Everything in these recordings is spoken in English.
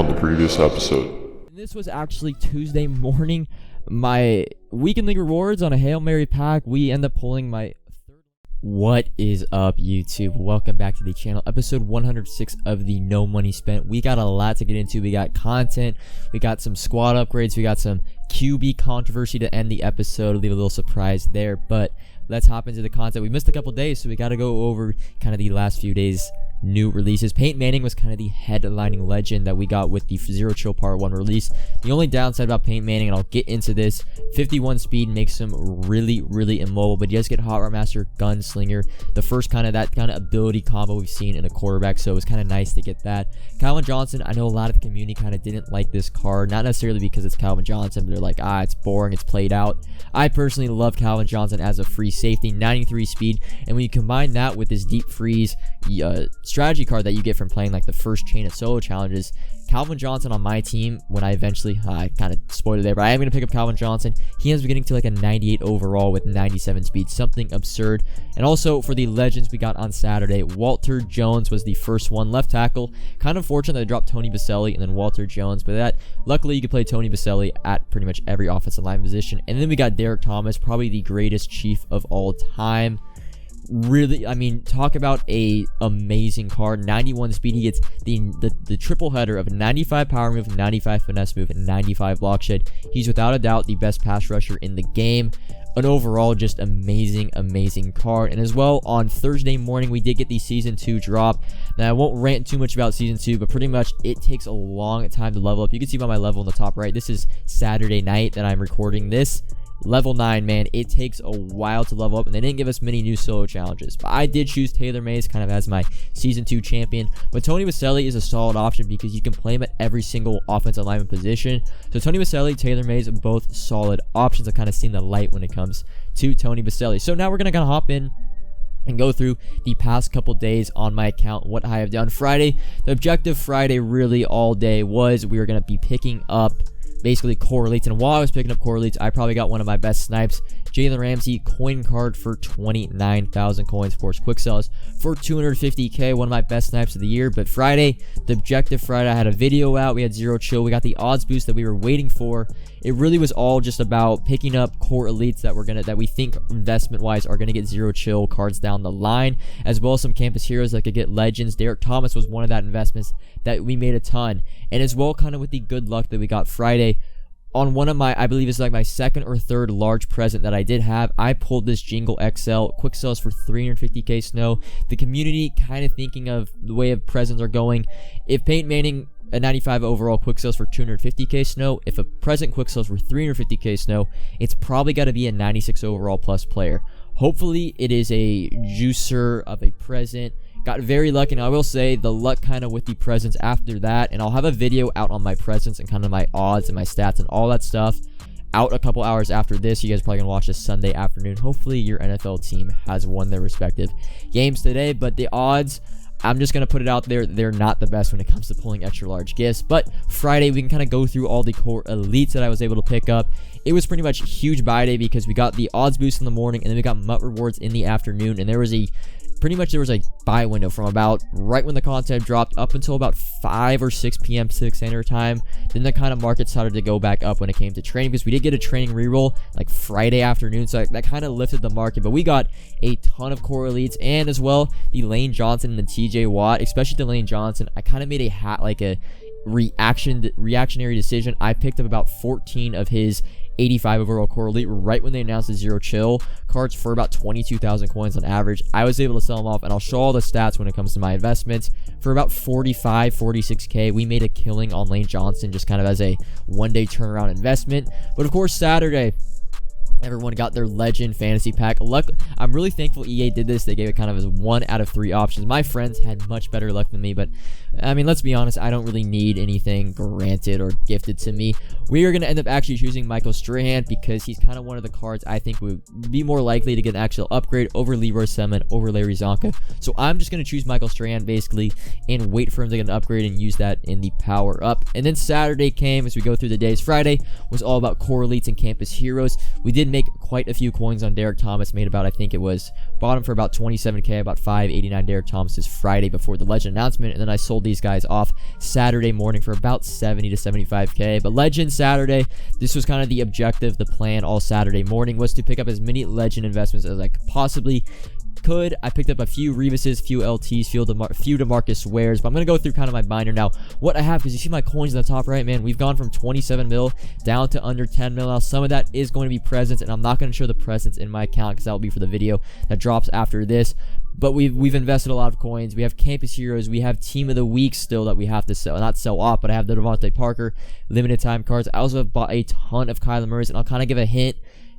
on the previous episode. This was actually Tuesday morning. My weekend league rewards on a Hail Mary pack. We end up pulling my third. What is up, YouTube? Welcome back to the channel. Episode 106 of the No Money Spent. We got a lot to get into. We got content. We got some squad upgrades. We got some QB controversy to end the episode. Leave a little surprise there. But let's hop into the content. We missed a couple days, so we got to go over kind of the last few days new releases. Peyton Manning was kind of the headlining legend that we got with the Zero Chill Part 1 release. The only downside about Peyton Manning, and I'll get into this, 51 speed makes him really immobile, but he does get Hot Rod Master, Gunslinger, the first kind of that kind of ability combo we've seen in a quarterback, so it was kind of nice to get that. Calvin Johnson, I know a lot of the community kind of didn't like this card, not necessarily because it's Calvin Johnson, but they're like, it's boring, it's played out. I personally love Calvin Johnson as a free safety, 93 speed, and when you combine that with this deep freeze strategy card that you get from playing like the first chain of solo challenges, Calvin Johnson on my team, when I eventually, I kind of spoiled it there, but I am going to pick up Calvin Johnson. He ends up getting to like a 98 overall with 97 speed, something absurd. And also for the legends we got on Saturday, Walter Jones was the first one, left tackle. Kind of fortunate that I dropped Tony Baselli and then Walter Jones, but that, luckily you could play Tony Baselli at pretty much every offensive line position. And then we got Derek Thomas, probably the greatest chief of all time. Really, I mean, talk about a amazing card. 91 speed. He gets the triple header of 95 power move, 95 finesse move, and 95 block shed. He's without a doubt the best pass rusher in the game. An overall just amazing card. And as well, on Thursday morning we did get the season 2 drop. Now I won't rant too much about season 2, but pretty much it takes a long time to level up. You can see by my level in the top right, this is Saturday night that I'm recording this. Level 9, man, it takes a while to level up, and they didn't give us many new solo challenges. But I did choose Taylor Mays kind of as my Season 2 champion. But Tony Baselli is a solid option because you can play him at every single offensive lineman position. So Tony Baselli, Taylor Mays, both solid options. I've kind of seen the light when it comes to Tony Baselli. So now we're going to hop in and go through the past couple days on my account, what I have done. Friday, the objective Friday really all day was we were going to be picking up basically correlates, and while I was picking up correlates, I probably got one of my best snipes, Jalen Ramsey coin card for 29,000 coins. Of course, quick sells for 250k, one of my best snipes of the year. But Friday, the objective Friday, I had a video out, we had Zero Chill, we got the odds boost that we were waiting for. It really was all just about picking up core elites that we think investment wise are gonna get Zero Chill cards down the line, as well as some campus heroes that could get legends. Derek Thomas was one of that investments that we made a ton, and as well kind of with the good luck that we got Friday on one of my, I believe it's like my second or third large present that I did have, I pulled this Jingle XL quick sells for 350k snow. The community kind of thinking of the way of presents are going. If Peyton Manning a 95 overall quick sells for 250k snow, if a present quick sells for 350k snow, it's probably got to be a 96 overall plus player. Hopefully it is a juicer of a present. Got very lucky, and I will say the luck kind of with the presents after that, and I'll have a video out on my presents and kind of my odds and my stats and all that stuff out a couple hours after this. You guys are probably gonna watch this Sunday afternoon. Hopefully your NFL team has won their respective games today, but the odds, I'm just going to put it out there, they're not the best when it comes to pulling extra large gifts. But Friday, we can kind of go through all the core elites that I was able to pick up. It was pretty much a huge buy day because we got the odds boost in the morning, and then we got MUT rewards in the afternoon, and there was a buy window from about right when the content dropped up until about 5 or 6 p.m. Pacific Standard Time. Then the kind of market started to go back up when it came to training, because we did get a training reroll like Friday afternoon, so that kind of lifted the market. But we got a ton of core elites, and as well the Lane Johnson and the TJ Watt, especially the Lane Johnson. I kind of made a reactionary decision. I picked up about 14 of his 85 overall core elite right when they announced the Zero Chill cards for about 22,000 coins on average. I was able to sell them off, and I'll show all the stats when it comes to my investments. For about 46k, we made a killing on Lane Johnson just kind of as a one-day turnaround investment. But of course, Saturday, everyone got their legend fantasy pack. I'm really thankful EA did this. They gave it kind of as 1 out of 3 options. My friends had much better luck than me, but I mean, let's be honest, I don't really need anything granted or gifted to me. We are going to end up actually choosing Michael Strahan because he's kind of one of the cards I think would be more likely to get an actual upgrade over Leroy Semin, over Larry Zonka. So I'm just going to choose Michael Strahan basically and wait for him to get an upgrade and use that in the power up. And then Saturday came as we go through the days. Friday was all about core elites and campus heroes. We did make quite a few coins on Derek Thomas. Made about, I think it was, bought him for about 27k, about 589 Derek Thomas's Friday before the Legend announcement, and then I sold these guys off Saturday morning for about 70 to 75k. But Legend Saturday, this was kind of the objective, the plan all Saturday morning was to pick up as many Legend investments as I possibly could. I picked up a few Revises, few LTs, few DeMarcus Wares, but I'm going to go through kind of my binder now. What I have, because you see my coins in the top right, man, we've gone from 27 mil down to under 10 mil now. Some of that is going to be presents, and I'm not going to show the presents in my account because that will be for the video that drops after this. But we've invested a lot of coins. We have Campus Heroes. We have Team of the Week still that we have to sell. Not sell off, but I have the Devontae Parker limited time cards. I also have bought a ton of Kyler Murray's, and I'll kind of give a hint.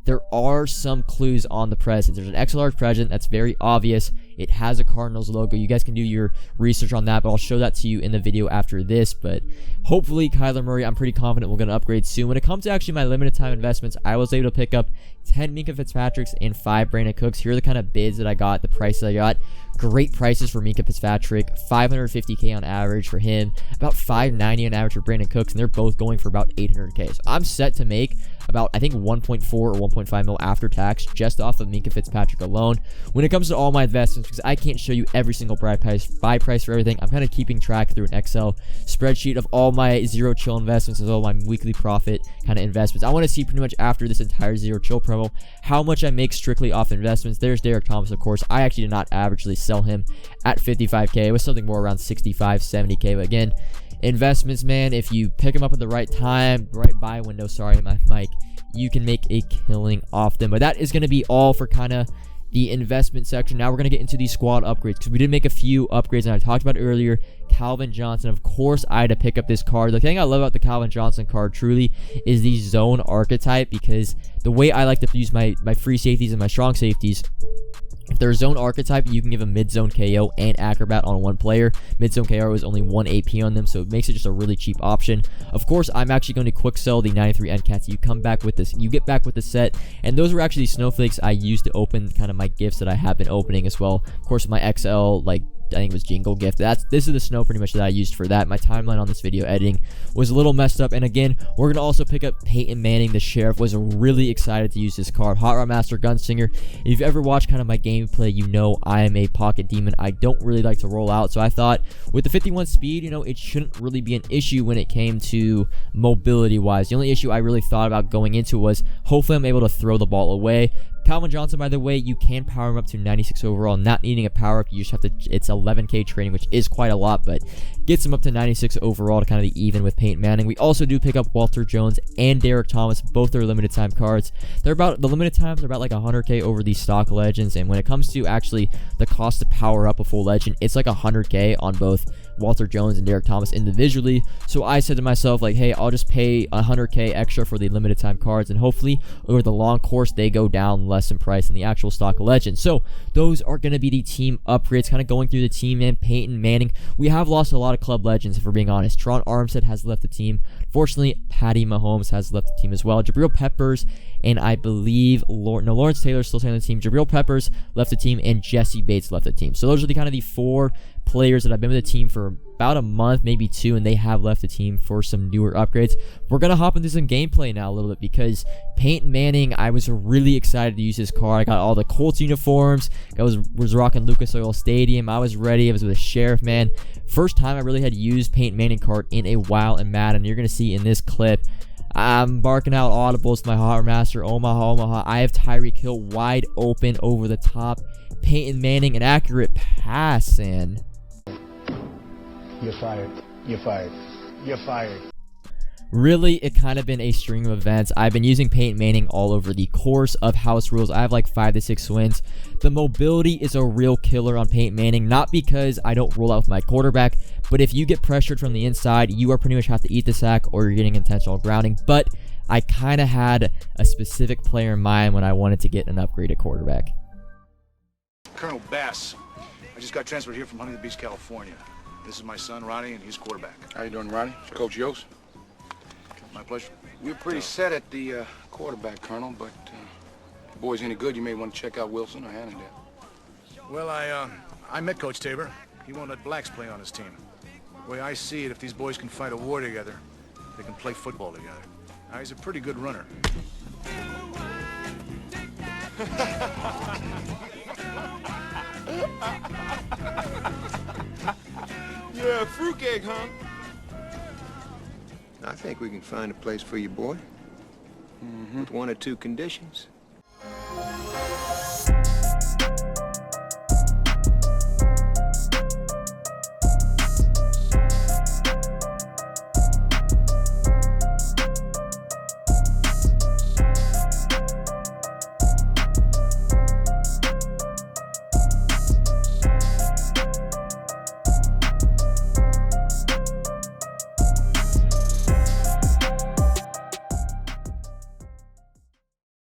There are some clues on the present. There's an XLR present that's very obvious. It has a Cardinals logo. You guys can do your research on that, but I'll show that to you in the video after this. But hopefully Kyler Murray, I'm pretty confident we're going to upgrade soon. When it comes to actually my limited time investments, I was able to pick up 10 Minkah Fitzpatricks and 5 Brandon Cooks. Here are the kind of bids that I got, the prices I got. Great prices for Minkah Fitzpatrick, 550k on average for him, about 590 on average for Brandon Cooks, and they're both going for about 800k. So I'm set to make about, I think, 1.4 or 1.5 mil after tax just off of Minkah Fitzpatrick alone. When it comes to all my investments, because I can't show you every single buy price for everything, I'm kind of keeping track through an Excel spreadsheet of all my zero chill investments as well as my weekly profit kind of investments. I want to see pretty much after this entire zero chill promo how much I make strictly off investments. There's Derek Thomas, of course. I actually did not averagely sell him at 55k. It was something more around 65, 70k. But again, investments, man, if you pick them up at the right time, right buy window, sorry, my mic, you can make a killing off them. But that is going to be all for kind of the investment section. Now we're going to get into these squad upgrades because we did make a few upgrades, and I talked about earlier Calvin Johnson. Of course, I had to pick up this card. The thing I love about the Calvin Johnson card truly is the zone archetype, because the way I like to use my free safeties and my strong safeties, if they're zone archetype, you can give a mid-zone KO and Acrobat on one player. Mid-zone KO is only 1 AP on them, so it makes it just a really cheap option. Of course, I'm actually going to quick sell the 93 NCATs. You come back with this, you get back with the set, and those were actually snowflakes I used to open kind of my gifts that I have been opening as well. Of course, my XL, like, I think it was Jingle gift. This is the snow pretty much that I used for that. My timeline on this video editing was a little messed up. And again, we're gonna also pick up Peyton Manning, the Sheriff. Was really excited to use this card. Hot Rod Master Gunslinger. If you've ever watched kind of my gameplay, you know I am a pocket demon. I don't really like to roll out, so I thought with the 51 speed, you know, it shouldn't really be an issue when it came to mobility wise. The only issue I really thought about going into was hopefully I'm able to throw the ball away. Calvin Johnson, by the way, you can power him up to 96 overall, not needing a power up. You just have to, it's 11k trading, which is quite a lot, but gets him up to 96 overall to kind of be even with Peyton Manning. We also do pick up Walter Jones and Derek Thomas. Both are limited time cards. They're about, the limited times are about like 100k over these stock legends, and when it comes to actually the cost to power up a full legend, it's like 100k on both Walter Jones and Derek Thomas individually. So I said to myself, like, hey, I'll just pay 100k extra for the limited time cards, and hopefully over the long course they go down less in price than the actual stock legend. So those are going to be the team upgrades, kind of going through the team. And Peyton Manning, we have lost a lot of club legends, if we're being honest. Tron Armstead has left the team. Fortunately, Patty Mahomes has left the team as well. Jabril Peppers and I believe Lawrence Taylor still staying on the team. Jabril Peppers left the team, and Jesse Bates left the team. So those are the kind of the 4 players that have been with the team for about a month, maybe 2, and they have left the team for some newer upgrades. We're going to hop into some gameplay now a little bit, because Peyton Manning, I was really excited to use this card. I got all the Colts uniforms. I was rocking Lucas Oil Stadium. I was ready. I was with a Sheriff, man. First time I really had used Peyton Manning card in a while in Madden. You're going to see in this clip, I'm barking out audibles to my Hot Master, Omaha. I have Tyreek Hill wide open over the top. Peyton Manning, an accurate pass, and you're fired. You're fired. You're fired. Really, it kind of been a string of events. I've been using Peyton Manning all over the course of house rules. I have like 5 to 6 wins. The mobility is a real killer on Peyton Manning, not because I don't roll out with my quarterback, but if you get pressured from the inside, you are pretty much have to eat the sack, or you're getting intentional grounding. But I kind of had a specific player in mind when I wanted to get an upgrade at quarterback. Colonel Bass, I just got transferred here from Huntington Beach, California. This is my son, Ronnie, and he's quarterback. How you doing, Ronnie? It's Coach Yost. My pleasure. We're pretty set at the quarterback, Colonel, but if the boy's any good, you may want to check out Wilson or Hannondale. Well, I met Coach Tabor. He won't let blacks play on his team. The way I see it, if these boys can fight a war together, they can play football together. Now, he's a pretty good runner. Yeah, fruitcake, huh? I think we can find a place for you, boy. With one or two conditions.